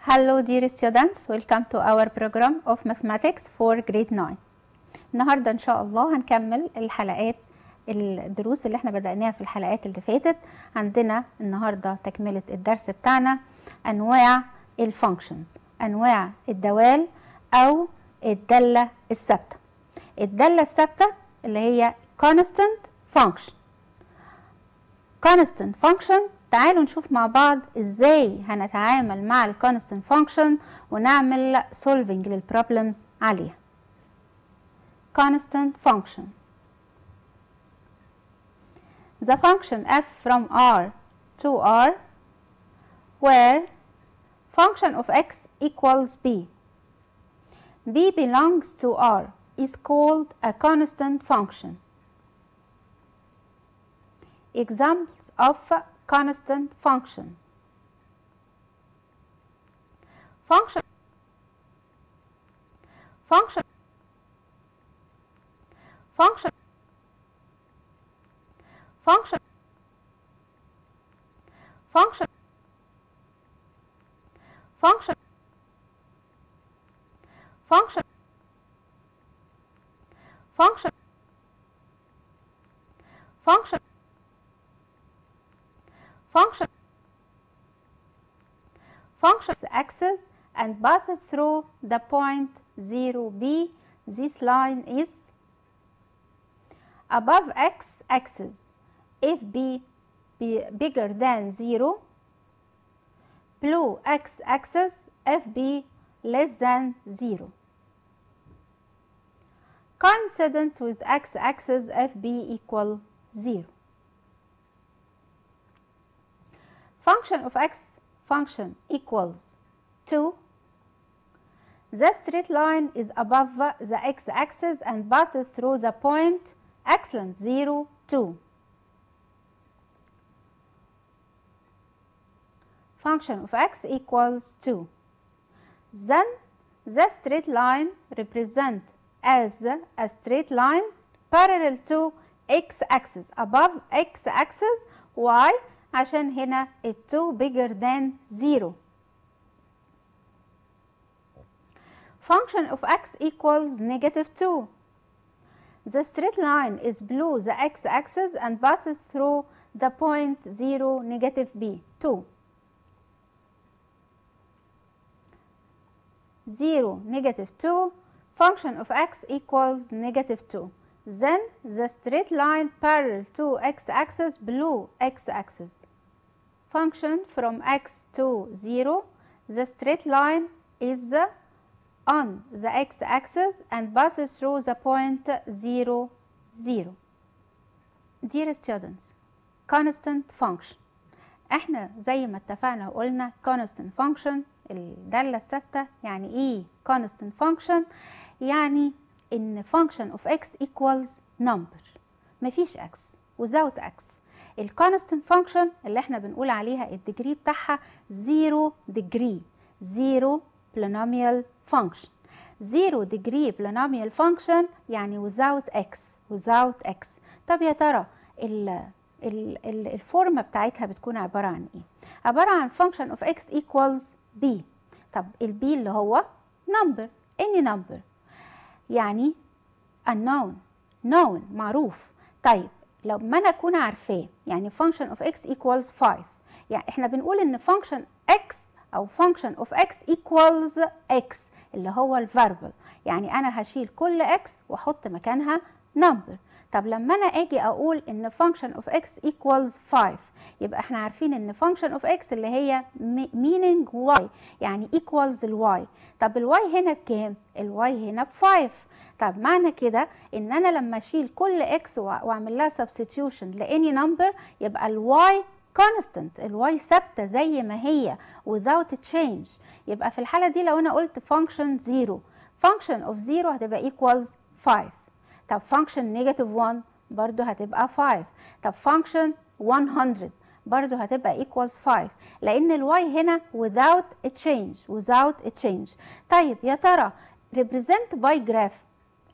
Hello dear students, welcome to our program of mathematics for grade 9. النهارده ان شاء الله هنكمل الدروس اللي احنا بدأناها في الحلقات اللي فاتت. عندنا النهارده تكملة الدرس بتاعنا انواع الفانكشنز، انواع الدوال او الدالة الثابتة. الدالة الثابتة اللي هي constant function. constant function، تعالوا نشوف مع بعض ازاي هنتعامل مع ال constant function ونعمل solving للproblems عليها. constant function. The function f from r to r where function of x equals b. b belongs to r is called a constant function. Examples of constant function. Function function function function function function function function function function function axis and path through the point 0b. This line is above x axis if b bigger than 0, below x axis if b less than 0, coincident with x axis if b equal 0. Function of x function equals 2. The straight line is above the x-axis and passes through the point excellent 0, 2. Function of x equals 2. Then the straight line represents as a straight line parallel to x-axis. Above x-axis y عشان هنا ال 2 bigger than 0. Function of x equals -2. The straight line is below the x-axis and passes through the point 0, -b, 2. 0, -2. Function of x equals -2. Then the straight line parallel to x-axis below x-axis. Function from x to 0. The straight line is on the x-axis and passes through the point 0, 0. Dear students, constant function. احنا زي ما اتفقنا وقلنا constant function الدالة الثابتة. يعني ايه constant function؟ يعني ان function of x equals number، مفيش x without x. ال constant function اللي احنا بنقول عليها الديجري بتاعها 0 degree، 0 polynomial function. 0 degree polynomial function يعني without x، without x. طب يا ترى الفورمة بتاعتها بتكون عبارة عن ايه؟ عبارة عن function of x equals b. طب ال b اللي هو number، any number، يعني unknown، known معروف. طيب لو ما انا اكون عارفاه، يعني function of x equals 5، يعني احنا بنقول ان function x او function of x equals x اللي هو الفاريبل، يعني انا هشيل كل x واحط مكانها number. طب لما انا اجي اقول ان function of x equals 5، يبقى احنا عارفين ان function of x اللي هي meaning y يعني equals الواي. طب الواي هنا بكام؟ الواي هنا ب5. طب معنى كده ان انا لما اشيل كل x واعمل لها substitution لاني number يبقى الواي constant، الواي ثابته زي ما هي without change. يبقى في الحاله دي لو انا قلت function 0، function of 0 هتبقى equals 5. طب function -1 برضو هتبقى 5. طب function 100 برضو هتبقى equals 5 لان الواي هنا without a change، without a change. طيب يا ترى represent by graph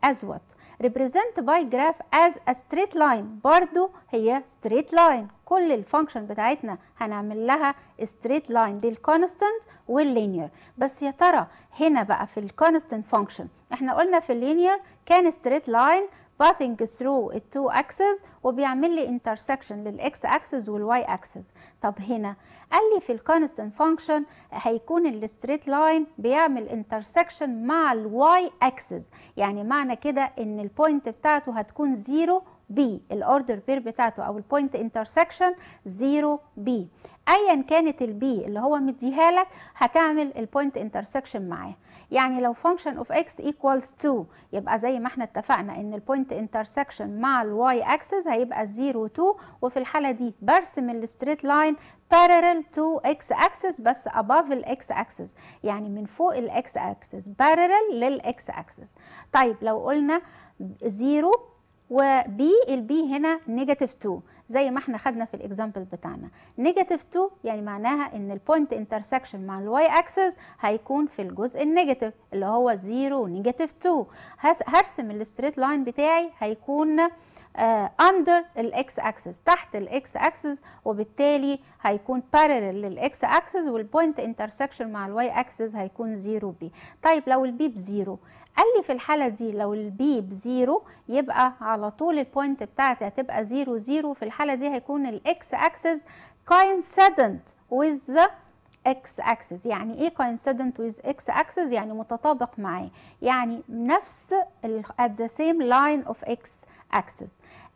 as what؟ represent by graph as a straight line، برضو هي straight line، كل الفانكشن بتاعتنا هنعمل لها straight line للكونستانت واللينير. بس يا ترى هنا بقى في الكونستانت فانكشن احنا قلنا في اللينير كان straight line passing through ال two axes وبيعمل لي intersection للx axis والy axis. طب هنا قال لي في الكونستانت فانكشن هيكون الستريت لاين بيعمل intersection مع الواي axis، يعني معنى كده ان البوينت بتاعته هتكون 0 بي، الاوردر بير بتاعته او البوينت انترسكشن 0 بي، ايا كانت البي اللي هو مديها لك هتعمل البوينت انترسكشن معاه. يعني لو function of x equals 2 يبقى زي ما احنا اتفقنا ان البوينت انترسكشن مع الواي اكسس هيبقى 0 2، وفي الحاله دي برسم الستريت لاين parallel to x axis بس above الاكس axis، يعني من فوق الاكس axis parallel للاكس axis. طيب لو قلنا 0 وبي، البي هنا نيجاتيف 2 زي ما احنا خدنا في الاكزامبل بتاعنا، نيجاتيف 2 يعني معناها ان البوينت انترسكشن مع الواي اكسس هيكون في الجزء النيجاتيف اللي هو 0 نيجاتيف 2. هرسم الستريت لاين بتاعي هيكون اندر الاكس اكسس، تحت الاكس اكسس، وبالتالي هيكون بارلل للاكس اكسس، والبوينت انترسكشن مع الواي اكسس هيكون 0 بي. طيب لو البي بزيرو، قال لي في الحاله دي لو البي بزيرو يبقى على طول البوينت بتاعتي هتبقى 0 0، في الحاله دي هيكون الاكس اكسس coincident with the x axis. يعني ايه coincident with x axis؟ يعني متطابق معاه، يعني نفس at the same line of x axis.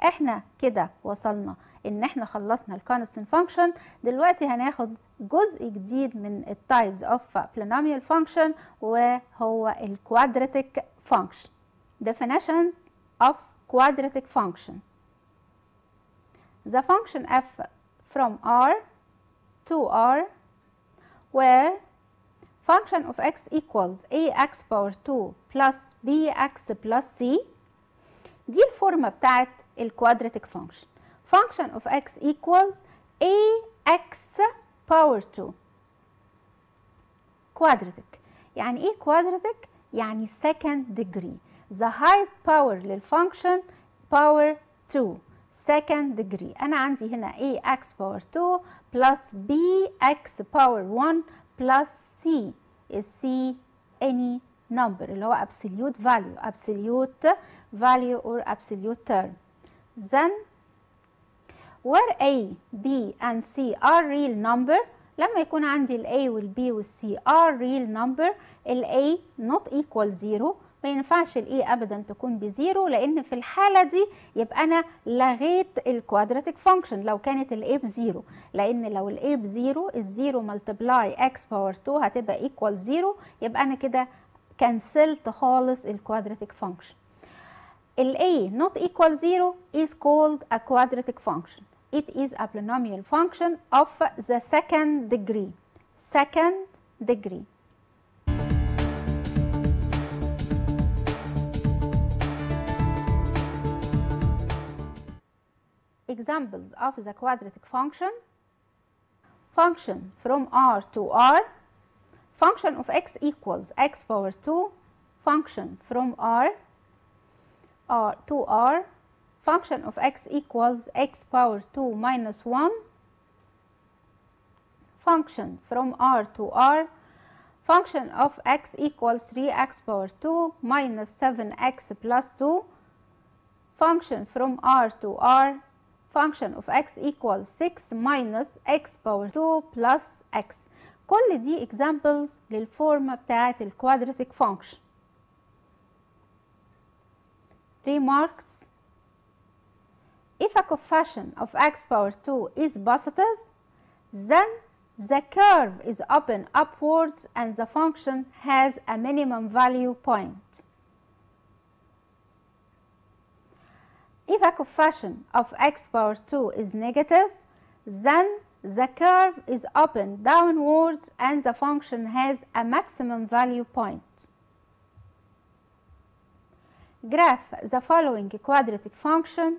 احنا كده وصلنا ان احنا خلصنا الكونستانت فانكشن. دلوقتي هناخد جزء جديد من التايبس اوف polynomial function وهو الكوادراتيك function. definitions of quadratic function. the function f from r to r where function of x equals ax power 2 plus bx plus c. دي الفورمة بتاعت الكوادراتيك فانكشن. function of x equals ax power 2. quadratic يعني ايه quadratic؟ يعني second degree. the highest power للفانكشن power 2 second degree. انا عندي هنا ax power 2 plus bx power 1 plus c is c any number اللي هو absolute value or absolute term. then where a b and c are real number، لما يكون عندي ال a وال b وال c are real number، ال a not equal 0، ما ينفعش ال a ابدا تكون بزيرو، لان في الحاله دي يبقى انا لغيت الكوادراتيك فانكشن لو كانت ال a بزيرو، لان لو ال a بزيرو الزيرو ملتبلاي x باور 2 هتبقى ايكوال 0، يبقى انا كده كنسلت خالص الكوادراتيك فانكشن. ال a not equal 0 is called a quadratic function. It is a polynomial function of the second degree. second degree. Examples of the quadratic function. Function from r to r. Function of x equals x power 2. Function from r to r. Function of x equals x power 2 minus 1. Function from r to r. Function of x equals 3x power 2 minus 7x plus 2. Function from r to r. Function of x equals 6 minus x power 2 plus x. كل دي examples للفورمة بتاعت الكوادراتيك function. Remarks. If a coefficient of x power 2 is positive, then the curve is open upwards and the function has a minimum value point. If a coefficient of x power 2 is negative, then the curve is open downwards and the function has a maximum value point. Graph the following quadratic function.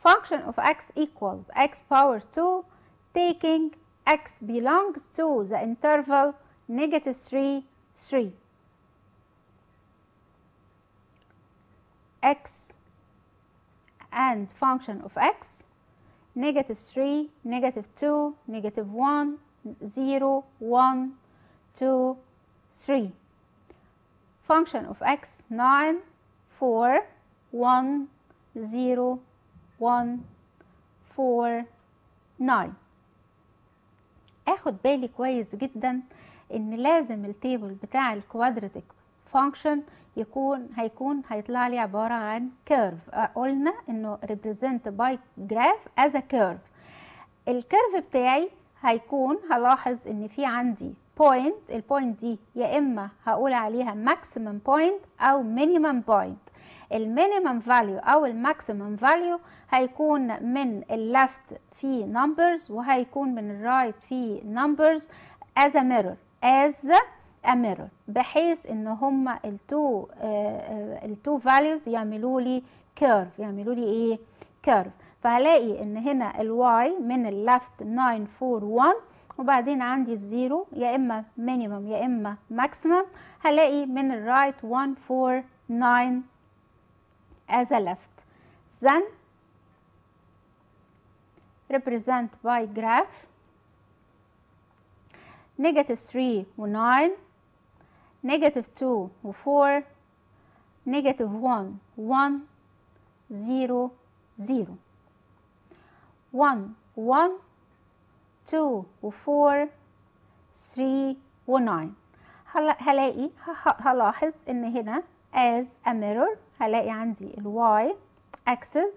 Function of x equals x power 2 taking x belongs to the interval -3, 3. x and function of x -3 -2 -1 0 1 2 3 function of x 9 4 1 0 1 4 9. اخد بالي كويس جدا ان لازم التيبل بتاع الكوادراتيك فانكشن هيطلع لي عباره عن كيرف. قلنا انه represent by graph as a curve. الكيرف بتاعي هلاحظ ان في عندي بوينت، البوينت دي يا اما هقول عليها ماكسيمم بوينت او مينيمم بوينت. المينيمم فاليو او الماكسيمم فاليو هيكون من اللفت في نمبرز وهيكون من الرايت في نمبرز as a mirror بحيث ان هما التو فاليوز يعملوا لي كيرف، يعملوا لي ايه؟ كيرف. فهلاقي ان هنا الواي من اللفت 9 4 1 وبعدين عندي الزيرو يا اما مينيمم يا اما ماكسيمم. هلاقي من الرايت 1 4 9 as a left. Then represent by graph -3 و9 -2 و4 -1 1 0 0 1 1 2 و4 3 و9. هلاحظ ان هنا as a mirror هلاقي عندي الواي axis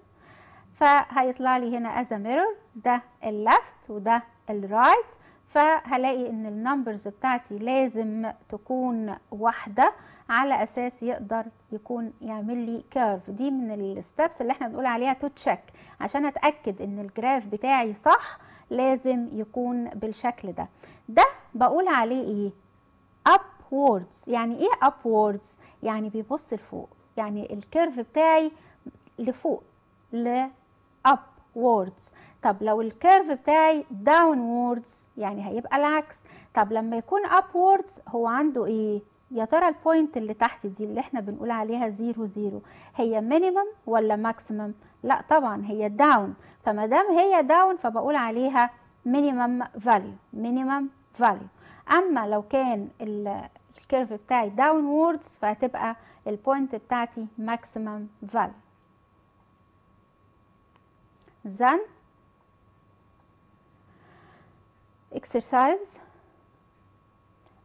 فهيطلع لي هنا as a mirror ده اللفت وده الرايت. فهلاقي ان النمبرز بتاعتي لازم تكون واحده على اساس يقدر يكون يعمل لي كيرف. دي من الستبس اللي احنا بنقول عليها تو تشيك. عشان اتاكد ان الجراف بتاعي صح لازم يكون بالشكل ده. ده بقول عليه ايه؟ upwards. يعني ايه upwards؟ يعني بيبص لفوق، يعني الكيرف بتاعي لفوق upwards. طب لو الكيرف بتاعي downwards يعني هيبقى العكس. طب لما يكون upwards هو عنده ايه؟ يا ترى البوينت اللي تحت دي اللي احنا بنقول عليها 0 0 هي مينيمم ولا ماكسيمم؟ لا طبعا هي داون. فما دام هي داون فبقول عليها مينيمم فاليو. اما لو كان الكيرف بتاعي downwards فهتبقى البوينت بتاعتي ماكسيمم فاليو. then exercise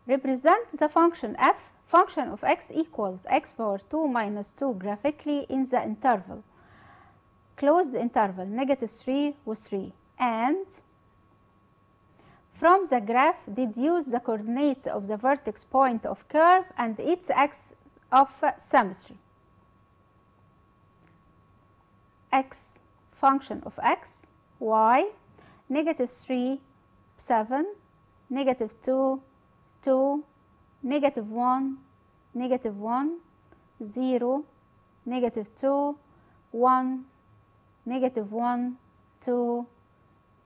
represent the function f function of x equals x power 2 minus 2 graphically in the interval close the interval -3 و 3 and from the graph deduce the coordinates of the vertex point of curve and its axis of symmetry. x function of x y -3 7 -2 2 -1 -1 0 -2 1 -1 2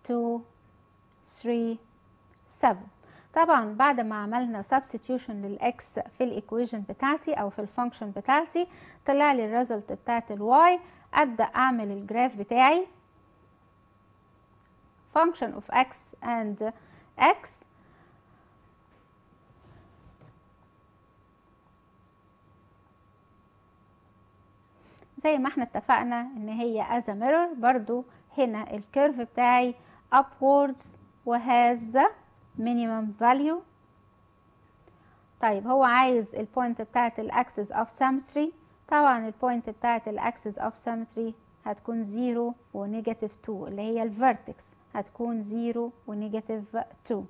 2 3 7. طبعا بعد ما عملنا substitution للاكس في الايكويشن بتاعتي او في الفانكشن بتاعتي طلع لي الريزلت بتاعت الواي. ابدا اعمل الجراف بتاعي function of x and x زي ما احنا اتفقنا ان هي as a mirror. برضو هنا الكيرف بتاعي upwards وهاز minimum value. طيب هو عايز البوينت بتاعت الاكسس اوف سيمتري. طبعا البوينت بتاعت الاكسس اوف سيمتري هتكون 0 ونيجاتيف 2 اللي هي الفيرتكس هتكون 0 ونيجاتيف 2.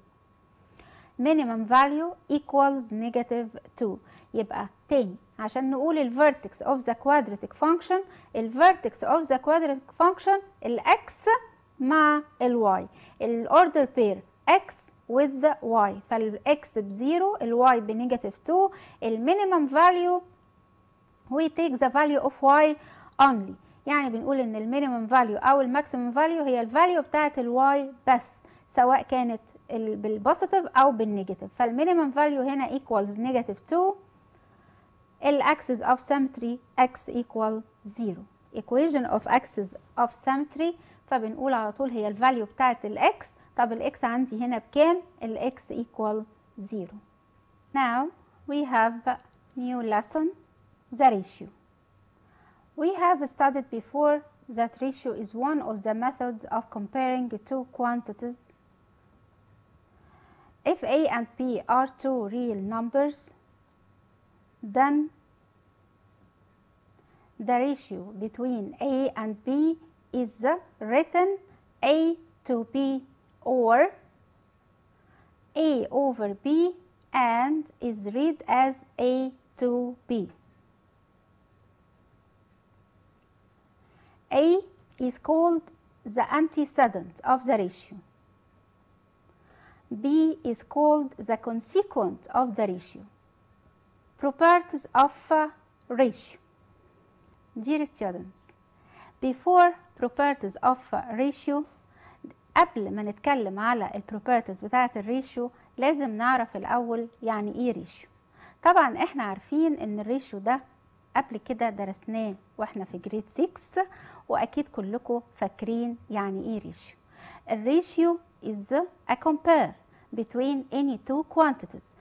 minimum value equals negative 2. يبقى تاني عشان نقول الفيرتكس اوف ذا كوادراتيك فانكشن، الفيرتكس اوف ذا كوادراتيك فانكشن الاكس مع الواي، الاوردر بير اكس with y. فالاكس بزيرو الواي بنيجاتيف 2. المينيمم فاليو we take the value of y only. يعني بنقول ان المينيمم فاليو او الماكسيمم فاليو هي الفاليو بتاعت الواي بس سواء كانت بالبوزيتيف او بالنيجاتيف. فالمينيمم فاليو هنا equals negative 2. الاكسس اوف سيمتري x equal 0. equation of axis of symmetry، فبنقول على طول هي الفاليو بتاعت الاكس. طب الاكس عندي هنا بكام؟ الاكس equal 0. Now we have new lesson, the ratio. We have studied before that ratio is one of the methods of comparing two quantities. If A and B are two real numbers, then the ratio between A and B is written A to B or A over B and is read as A to B. A is called the antecedent of the ratio. B is called the consequent of the ratio. Properties of ratio. Dear students, before properties of ratio، قبل ما نتكلم على البروبرتيز بتاعة الريشيو لازم نعرف الأول يعني إيه ريشيو. طبعا إحنا عارفين إن الريشيو ده قبل كده درسناه وإحنا في جريد 6، وأكيد كلكم فاكرين يعني إيه ريشيو. الريشيو is a compare between any two quantities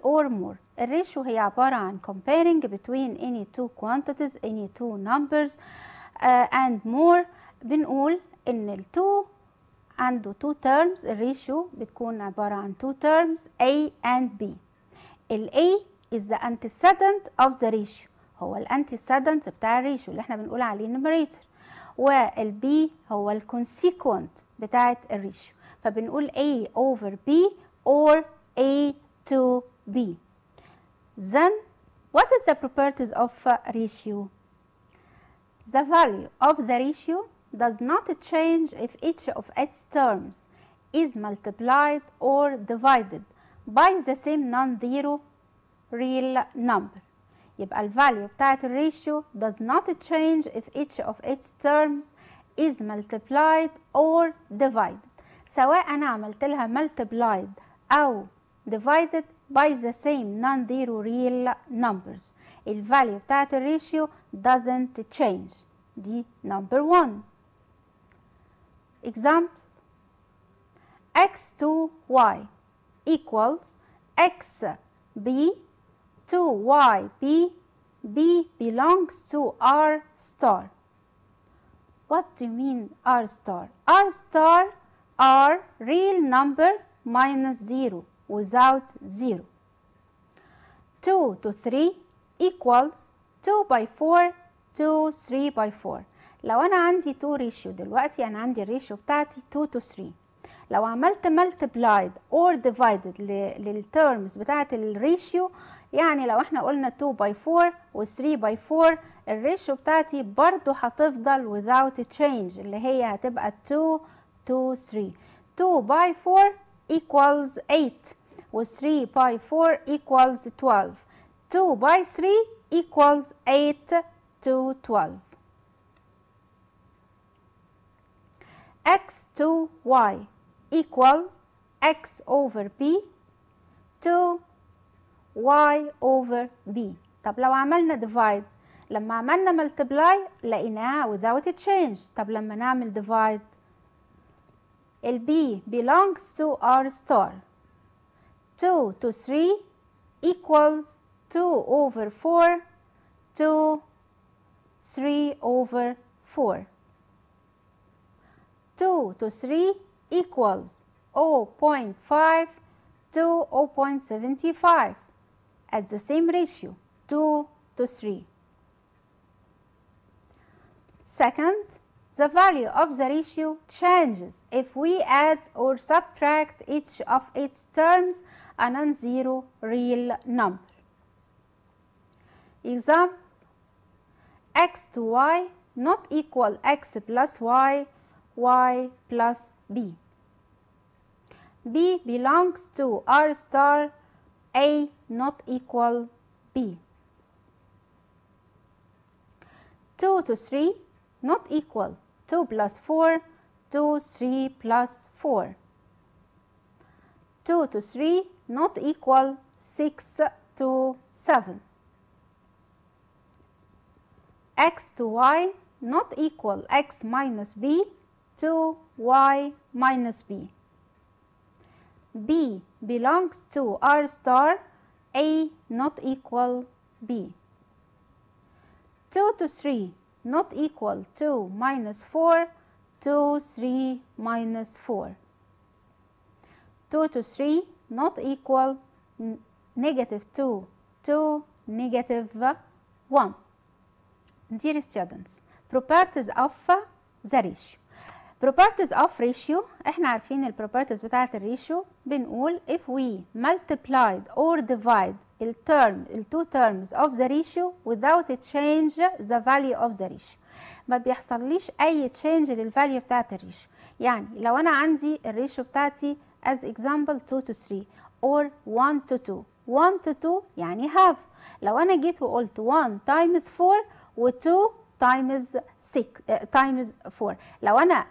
or more. الريشيو هي عبارة عن comparing between any two quantities, any two numbers and more. بنقول إن التو عنده two terms. الريشيو بتكون عبارة عن two terms A and B. ال A is the antecedent of the ratio، هو الانتيسيدنت بتاع الريشيو اللي احنا بنقول عليه numerator، وال B هو الكونسيكوينت بتاعت الريشيو، فبنقول A over B or A to B. Then what is the properties of ratio? The value of the ratio does not change if each of its terms is multiplied or divided by the same non-zero real number. يبقى الفاليو بتاعت الريشيو does not change if each of its terms is multiplied or divided، سواء أنا عملت لها multiplied أو divided by the same non-zero real numbers. الفاليو بتاعت الريشيو doesn't change. دي number 1. Example: x to y equals xb to yb. b belongs to r star. What do you mean r star? r star are real number minus 0 without 0. 2 to 3 equals 2 by 4 to 3 by 4. لو أنا عندي 2 ريشيو دلوقتي، أنا عندي الريشيو بتاعتي 2 to 3. لو عملت multiplied or divided للتيرمز بتاعت الريشيو، يعني لو احنا قلنا 2 by 4 و 3 by 4، الريشيو بتاعتي برضو هتفضل without change، اللي هي هتبقى 2 to 3. 2 by 4 equals 8 و 3 by 4 equals 12. 2 by 3 equals 8 to 12. x to y equals x over b to y over b. طب لو عملنا divide، لما عملنا multiply لقيناها without change. طب لما نعمل divide، ال b belongs to r star. 2 to 3 equals 2 over 4 to 3 over 4. 2 to 3 equals 0.5 to 0.75 at the same ratio, 2 to 3. Second, the value of the ratio changes if we add or subtract each of its terms a non-zero real number. Example: x to y not equal x plus y, y plus b. b belongs to r star, a not equal b. 2 to 3 not equal 2 plus 4 to 3 plus 4. 2 to 3 not equal 6 to 7. x to y not equal x minus b to y minus b. b belongs to r star, a not equal b. 2 to 3 not equal 2 minus 4 to 3 minus 4. 2 to 3 not equal negative 2 to negative 1. Dear students, properties of the ratio. properties of ratio، احنا عارفين البروبرتيز بتاعة الريشيو. بنقول if we multiplied or divide the two terms of the ratio without change the value of the ratio، ما بيحصليش اي change للفاليو بتاعة الريشيو. يعني لو انا عندي الريشيو بتاعتي as example 2 to 3 or 1 to 2، 1 to 2 يعني half. لو انا جيت وقلت 1 times 4 و 2 times 6 times 4، لو انا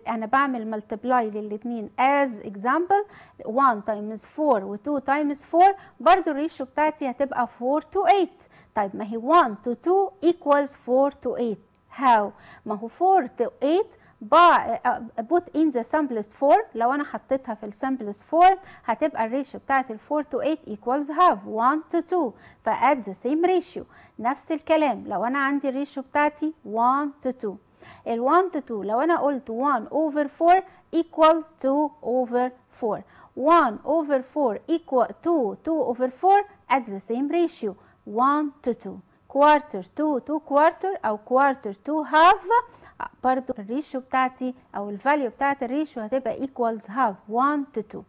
انا بعمل ملتبلاي للاثنين as example 1 times 4 و 2 times 4، برضو الريشيو بتاعتي هتبقى 4 to 8. طيب ما هي 1 to 2 equals 4 to 8. how؟ ما هو 4 to 8 put in the simplest form. لو انا حطيتها في السمبلست فورم هتبقى الريشيو بتاعت ال 4 to 8 equals half 1 to 2، فاد the same ratio. نفس الكلام لو انا عندي الريشيو بتاعتي 1 to 2، ال 1 to 2 لو انا قلت 1 over 4 equals 2 over 4، 1 over 4 equal 2 over 4 at the same ratio 1 to 2. quarter 2 to quarter او quarter to half، برضو الريشيو بتاعتي او الفاليو بتاعت الريشيو هتبقى equals half 1 to 2.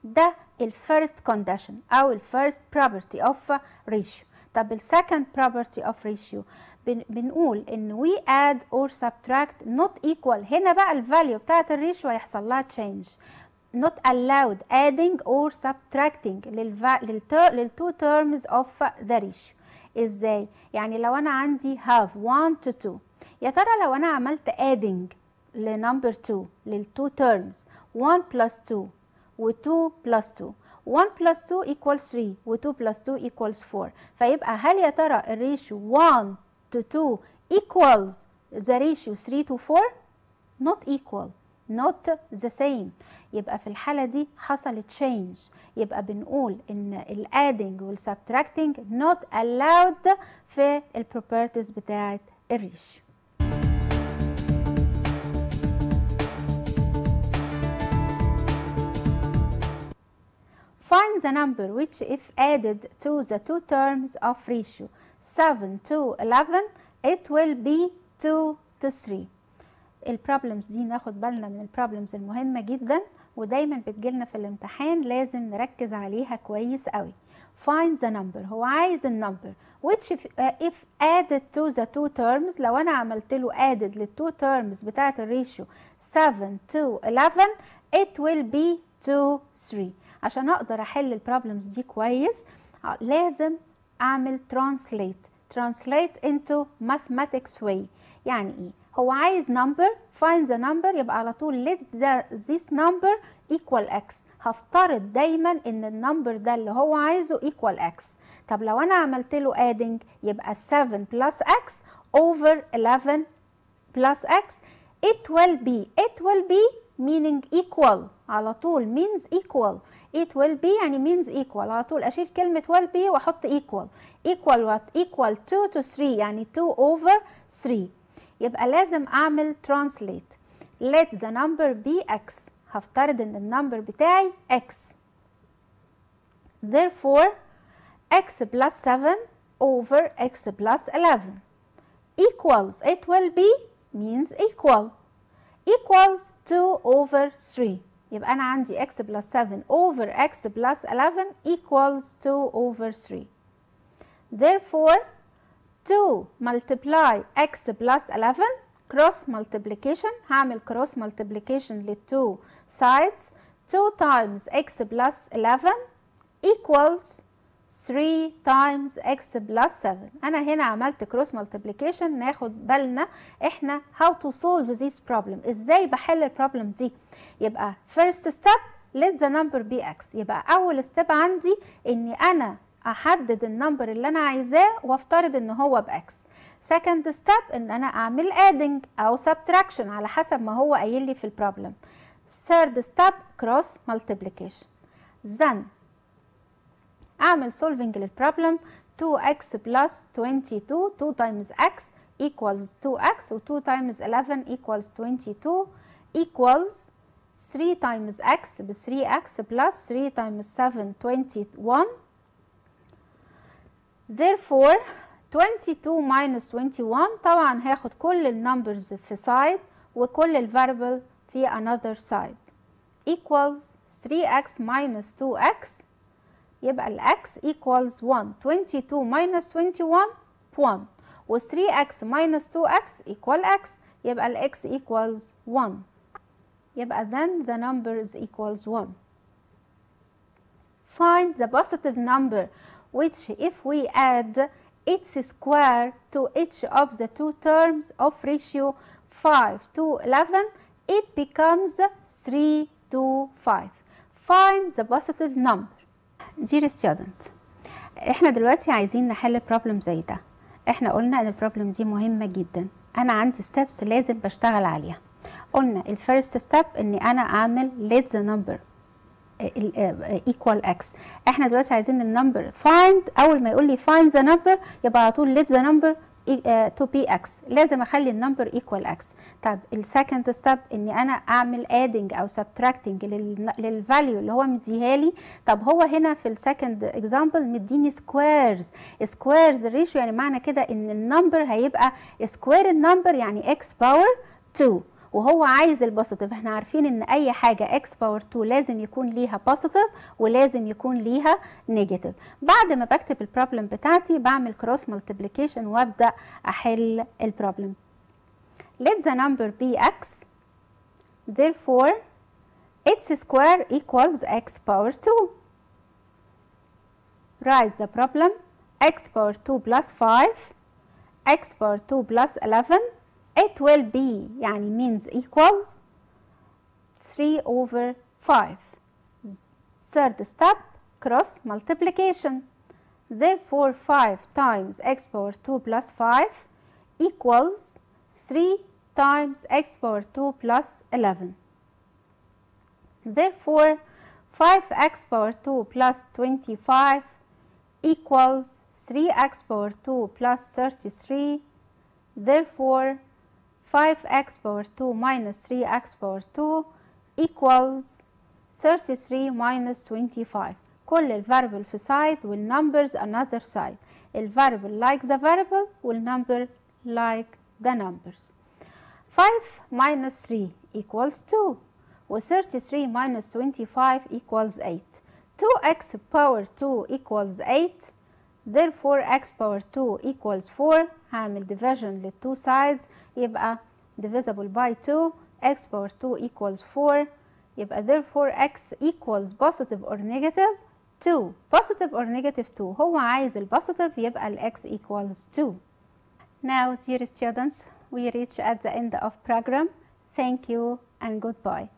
ده الفيرست كونديشن او الفيرست property of ratio. طب السكند property of ratio بنقول ان we add or subtract not equal. هنا بقى الفاليو بتاعت الريشيو هيحصل لها change. not allowed adding or subtracting للتو terms of the ratio. ازاي؟ يعني لو انا عندي half 1 to 2، يا ترى لو انا عملت adding لنمبر 2 للتو terms 1 plus 2 و 2 plus 2، 1 plus 2 equals 3 و 2 plus 2 equals 4، فيبقى هل يا ترى الريشيو 1 to 2 equals the ratio 3 to 4؟ not equal، not the same. يبقى في الحالة دي حصل change. يبقى بنقول ان ال adding وال subtracting not allowed في ال properties بتاعت الريشيو. Find the number which if added to the two terms of ratio 7 to 11 it will be 2 to 3. البروبلمز دي ناخد بالنا من البروبلمز المهمة جدا ودايما بتجيلنا في الامتحان، لازم نركز عليها كويس قوي. Find the number، هو عايز النمبر which if added to the two terms، لو انا عملت له added للتو terms بتاعت الريشيو 7 to 11 it will be 2 3. عشان اقدر احل البروبلمز دي كويس لازم اعمل translate into mathematics way. يعني ايه؟ هو عايز number، find the number، يبقى على طول let this number equal x. هفترض دايما ان النمبر ده اللي هو عايزه equal x. طب لو انا عملت له adding يبقى 7 plus x over 11 plus x it will be meaning equal. على طول means equal. it will be يعني means equal. على طول اشيل كلمة will be واحط equal. equal what؟ equal 2 to 3 يعني 2 over 3. يبقى لازم اعمل translate. let the number be x. هفترض ان النمبر بتاعي x. therefore x plus 7 over x plus 11 equals it will be means equal equals 2 over 3. يبقى انا عندي x plus 7 over x plus 11 equals 2 over 3. therefore 2 multiply x plus 11 cross multiplication. هعمل cross multiplication للتو sides. 2 times x plus 11 equals 3 times x plus 7. انا هنا عملت cross multiplication. ناخد بالنا احنا how to solve this problem، ازاي بحل البروبلم دي. يبقى first step let the number be x. يبقى اول step عندي اني انا احدد النمبر اللي انا عايزاه وافترض ان هو باكس. second step ان انا اعمل adding او subtraction على حسب ما هو قايل لي في البروبلم. third step cross multiplication. then اعمل solving للبروبلم. 2x plus 22 2 times x equals 2x و 2 times 11 equals 22 equals 3 times x ب 3x plus 3 times 7 21. therefore 22 minus 21 طبعا هاخد كل النمبرز في side وكل الفاريبل في another side equals 3x minus 2x يبقى ال x equals 1. 22 minus 21 1 و 3x minus 2x equal x يبقى ال x equals 1. يبقى then the numbers equals 1. find the positive number which if we add its square to each of the two terms of ratio 5 to 11 it becomes 3 to 5. find the positive number. Dear student, احنا دلوقتي عايزين نحل problem زي ده. احنا قلنا ان البروبلم دي مهمة جدا، انا عندي steps لازم بشتغل عليها. قلنا الفيرست ستيب اني انا اعمل let the number equal x. احنا دلوقتي عايزين النمبر find، اول ما يقول لي find the number يبقى على طول let the number to be x، لازم اخلي النمبر equal x. طب السكند ستيب اني انا اعمل adding او subtracting للفاليو اللي هو مديها لي. طب هو هنا في السكند اكزامبل مديني سكويرز ريشيو، يعني معنى كده ان النمبر هيبقى سكوير النمبر يعني x باور 2، وهو عايز البوزيتيف. احنا عارفين ان اي حاجه x باور 2 لازم يكون ليها بوزيتيف ولازم يكون ليها نيجاتيف. بعد ما بكتب البروبلم بتاعتي بعمل كروس مالتيبليكيشن وابدا احل البروبلم. let the number be x therefore its square equals x power 2. write the problem x power 2 plus 5 x power 2 plus 11 it will be يعني means equals 3 over 5. third step cross multiplication. therefore 5 times x power 2 plus 5 equals 3 times x power 2 plus 11. therefore 5x power 2 plus 25 equals 3x power 2 plus 33. therefore 5x power 2 minus 3x power 2 equals 33 minus 25. كل الفاريبل في side والnumbers another side. الفاريبل like the variable والnumber like the numbers. 5 minus 3 equals 2 و 33 minus 25 equals 8. 2x power 2 equals 8. therefore x power 2 equals 4. هعمل division للتو sides يبقى divisible by 2. x power 2 equals 4. يبقى therefore x equals positive or negative 2. positive or negative 2. هو عايز البوزيتيف يبقى ال x equals 2. Now dear students, we reach at the end of program. Thank you and goodbye.